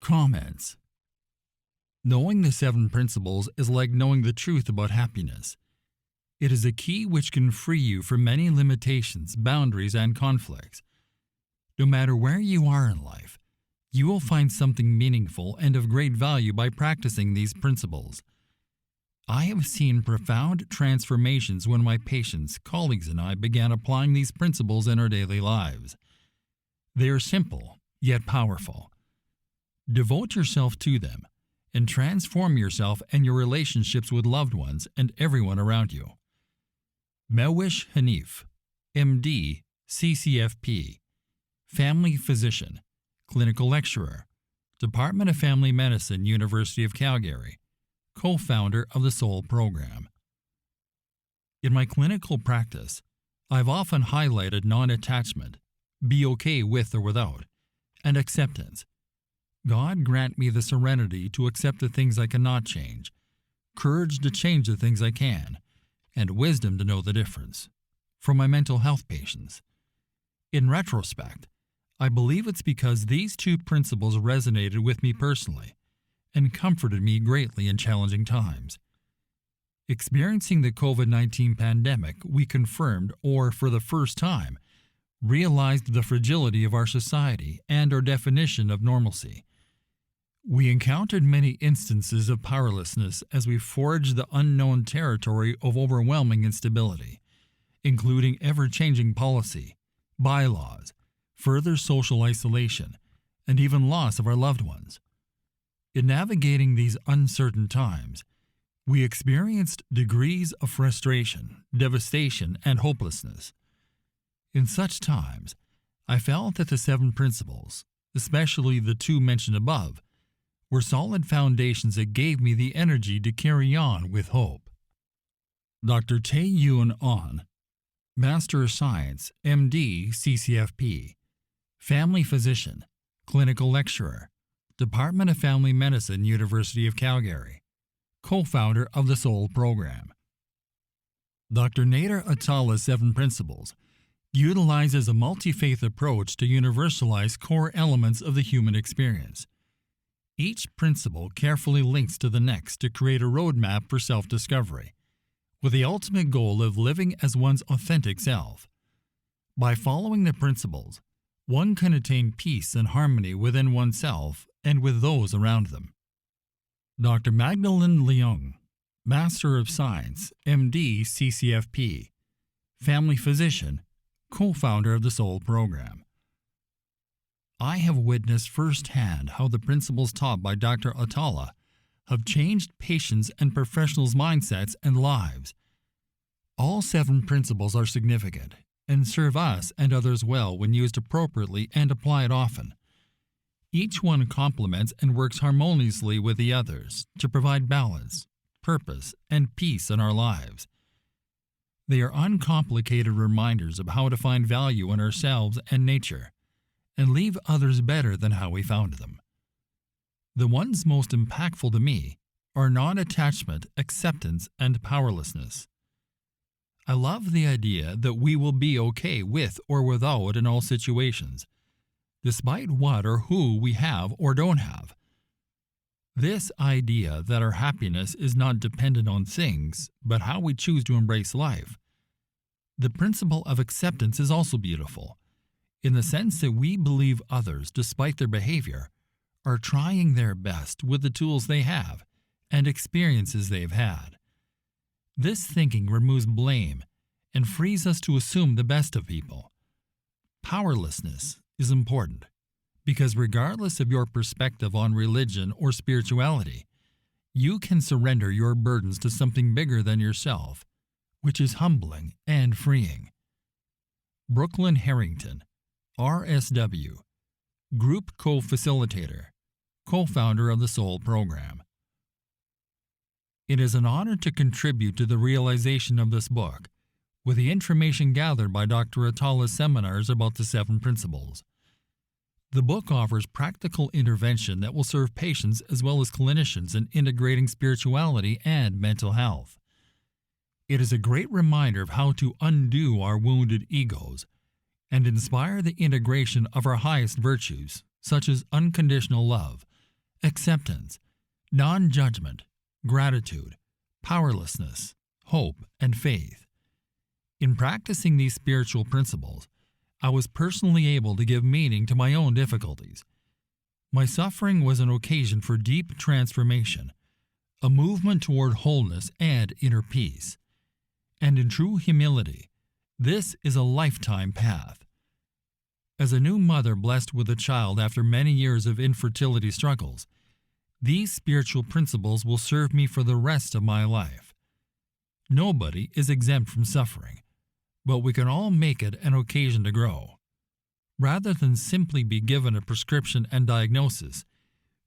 Comments. Knowing the seven principles is like knowing the truth about happiness. It is a key which can free you from many limitations, boundaries, and conflicts. No matter where you are in life, you will find something meaningful and of great value by practicing these principles. I have seen profound transformations when my patients, colleagues, and I began applying these principles in our daily lives. They are simple, yet powerful. Devote yourself to them and transform yourself and your relationships with loved ones and everyone around you. Melwish Hanif, MD, CCFP, Family Physician, Clinical Lecturer, Department of Family Medicine, University of Calgary, co-founder of the SOUL program. In my clinical practice, I've often highlighted non-attachment, be okay with or without, and acceptance. God grant me the serenity to accept the things I cannot change, courage to change the things I can, and wisdom to know the difference. For my mental health patients. In retrospect, I believe it's because these two principles resonated with me personally and comforted me greatly in challenging times. Experiencing the COVID-19 pandemic, we confirmed, or for the first time, realized the fragility of our society and our definition of normalcy. We encountered many instances of powerlessness as we forged the unknown territory of overwhelming instability, including ever-changing policy, bylaws, further social isolation, and even loss of our loved ones. In navigating these uncertain times, we experienced degrees of frustration, devastation, and hopelessness. In such times, I felt that the seven principles, especially the two mentioned above, were solid foundations that gave me the energy to carry on with hope. Dr. Tae-Yoon Ahn, Master of Science, MD, CCFP, Family Physician, Clinical Lecturer, Department of Family Medicine, University of Calgary, co-founder of the SOUL program. Dr. Nader Atalla's Seven Principles utilizes a multi-faith approach to universalize core elements of the human experience. Each principle carefully links to the next to create a roadmap for self-discovery, with the ultimate goal of living as one's authentic self. By following the principles, one can attain peace and harmony within oneself and with those around them. Dr. Magdalene Leung, Master of Science, MD, CCFP, Family Physician, co-founder of the SOUL program. I have witnessed firsthand how the principles taught by Dr. Atalla have changed patients' and professionals' mindsets and lives. All seven principles are significant and serve us and others well when used appropriately and applied often. Each one complements and works harmoniously with the others to provide balance, purpose, and peace in our lives. They are uncomplicated reminders of how to find value in ourselves and nature, and leave others better than how we found them. The ones most impactful to me are non-attachment, acceptance, and powerlessness. I love the idea that we will be okay with or without in all situations, despite what or who we have or don't have. This idea that our happiness is not dependent on things, but how we choose to embrace life. The principle of acceptance is also beautiful, in the sense that we believe others, despite their behavior, are trying their best with the tools they have and experiences they've had. This thinking removes blame and frees us to assume the best of people. Powerlessness is important because regardless of your perspective on religion or spirituality, you can surrender your burdens to something bigger than yourself, which is humbling and freeing. Brooklyn Harrington, RSW, Group Co-Facilitator, co-founder of the SOUL program. It is an honor to contribute to the realization of this book with the information gathered by Dr. Atalla's seminars about the seven principles. The book offers practical intervention that will serve patients as well as clinicians in integrating spirituality and mental health. It is a great reminder of how to undo our wounded egos and inspire the integration of our highest virtues, such as unconditional love, acceptance, non-judgment, gratitude, powerlessness, hope, and faith. In practicing these spiritual principles, I was personally able to give meaning to my own difficulties. My suffering was an occasion for deep transformation, a movement toward wholeness and inner peace. And in true humility, this is a lifetime path. As a new mother blessed with a child after many years of infertility struggles, these spiritual principles will serve me for the rest of my life. Nobody is exempt from suffering, but we can all make it an occasion to grow. Rather than simply be given a prescription and diagnosis,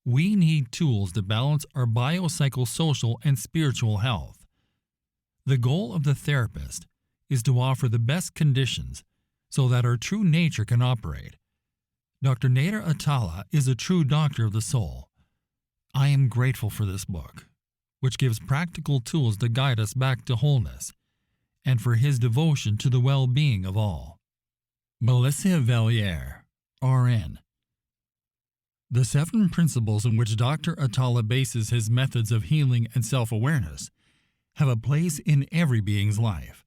we need tools to balance our biopsychosocial and spiritual health. The goal of the therapist is to offer the best conditions so that our true nature can operate. Dr. Nader Atala is a true doctor of the soul. I am grateful for this book, which gives practical tools to guide us back to wholeness, and for his devotion to the well-being of all. Melissa Valliere, RN. The 7 principles on which Dr. Atala bases his methods of healing and self-awareness have a place in every being's life.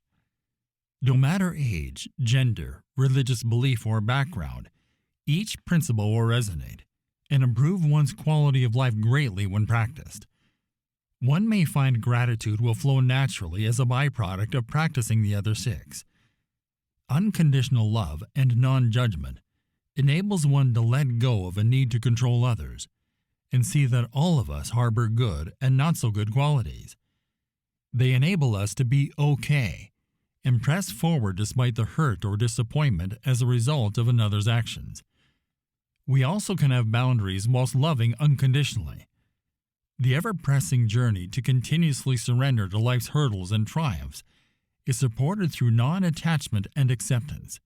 No matter age, gender, religious belief, or background, each principle will resonate and improve one's quality of life greatly when practiced. One may find gratitude will flow naturally as a byproduct of practicing the other 6. Unconditional love and non-judgment enables one to let go of a need to control others and see that all of us harbor good and not so good qualities. They enable us to be okay and press forward despite the hurt or disappointment as a result of another's actions. We also can have boundaries whilst loving unconditionally. The ever-pressing journey to continuously surrender to life's hurdles and triumphs is supported through non-attachment and acceptance.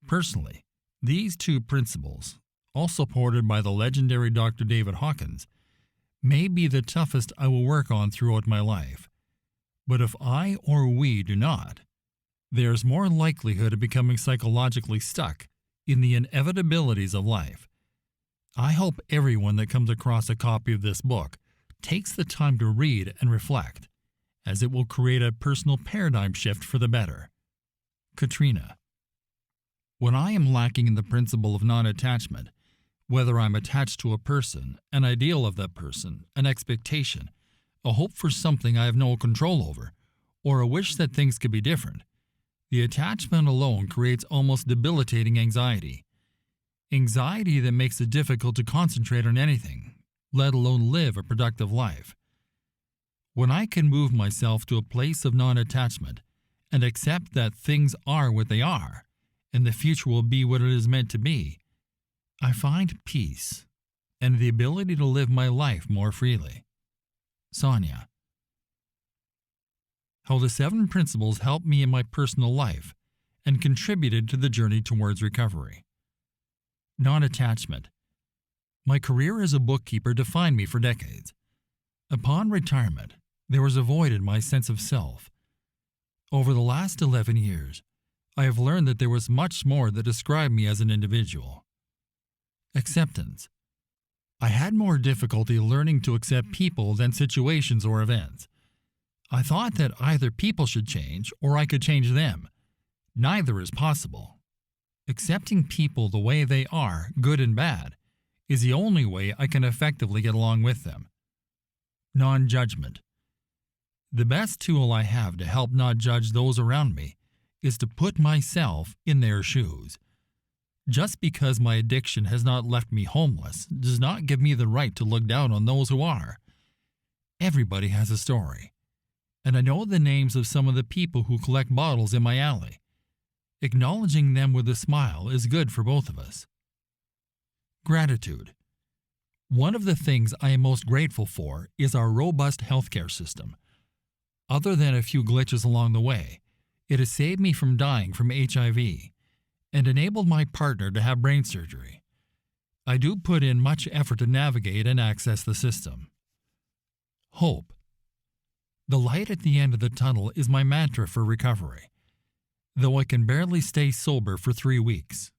Personally, these 2 principles, all supported by the legendary Dr. David Hawkins, may be the toughest I will work on throughout my life. But if I or we do not, there is more likelihood of becoming psychologically stuck in the inevitabilities of life. I hope everyone that comes across a copy of this book takes the time to read and reflect, as it will create a personal paradigm shift for the better. Katrina. When I am lacking in the principle of non-attachment, whether I'm attached to a person, an ideal of that person, an expectation, a hope for something I have no control over, or a wish that things could be different, the attachment alone creates almost debilitating anxiety. Anxiety that makes it difficult to concentrate on anything, let alone live a productive life. When I can move myself to a place of non-attachment and accept that things are what they are, and the future will be what it is meant to be, I find peace and the ability to live my life more freely. Sonia. How the 7 principles helped me in my personal life and contributed to the journey towards recovery. Non-attachment. My career as a bookkeeper defined me for decades. Upon retirement, there was a void in my sense of self. Over the last 11 years, I have learned that there was much more that described me as an individual. Acceptance. I had more difficulty learning to accept people than situations or events. I thought that either people should change or I could change them. Neither is possible. Accepting people the way they are, good and bad, is the only way I can effectively get along with them. Non-judgment. The best tool I have to help not judge those around me is to put myself in their shoes. Just because my addiction has not left me homeless does not give me the right to look down on those who are. Everybody has a story, and I know the names of some of the people who collect bottles in my alley. Acknowledging them with a smile is good for both of us. Gratitude. One of the things I am most grateful for is our robust healthcare system. Other than a few glitches along the way, it has saved me from dying from HIV and enabled my partner to have brain surgery. I do put in much effort to navigate and access the system. Hope. The light at the end of the tunnel is my mantra for recovery. Though I can barely stay sober for 3 weeks,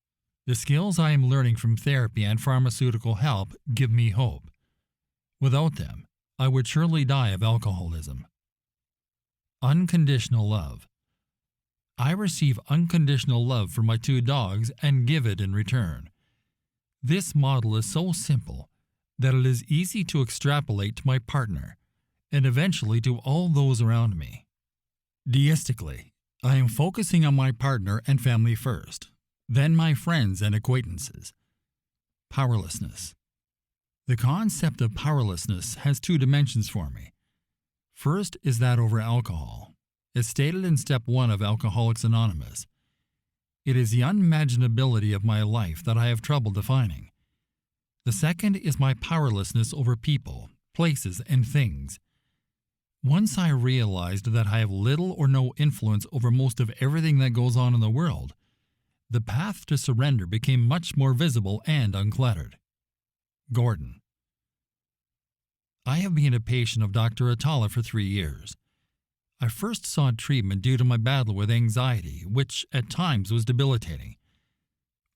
the skills I am learning from therapy and pharmaceutical help give me hope. Without them, I would surely die of alcoholism. Unconditional love. I receive unconditional love from my 2 dogs and give it in return. This model is so simple that it is easy to extrapolate to my partner and eventually to all those around me. Deistically, I am focusing on my partner and family first, then my friends and acquaintances. Powerlessness. The concept of powerlessness has 2 dimensions for me. First is that over alcohol. As stated in step 1 of Alcoholics Anonymous, it is the unimaginability of my life that I have trouble defining. The second is my powerlessness over people, places, and things. Once I realized that I have little or no influence over most of everything that goes on in the world, the path to surrender became much more visible and uncluttered. Gordon. I have been a patient of Dr. Atala for 3 years. I first sought treatment due to my battle with anxiety, which at times was debilitating.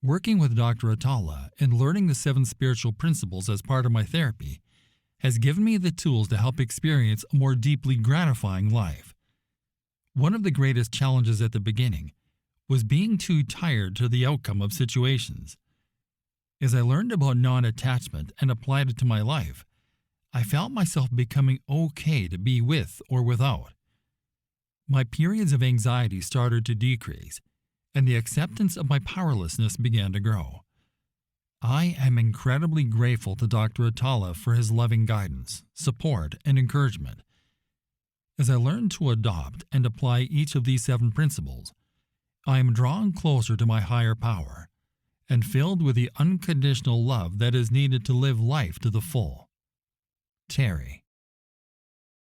Working with Dr. Atala and learning the 7 spiritual principles as part of my therapy has given me the tools to help experience a more deeply gratifying life. One of the greatest challenges at the beginning was being too tired to the outcome of situations. As I learned about non-attachment and applied it to my life, I felt myself becoming okay to be with or without. My periods of anxiety started to decrease, and the acceptance of my powerlessness began to grow. I am incredibly grateful to Dr. Atala for his loving guidance, support, and encouragement. As I learn to adopt and apply each of these 7 principles, I am drawn closer to my higher power and filled with the unconditional love that is needed to live life to the full. Terry.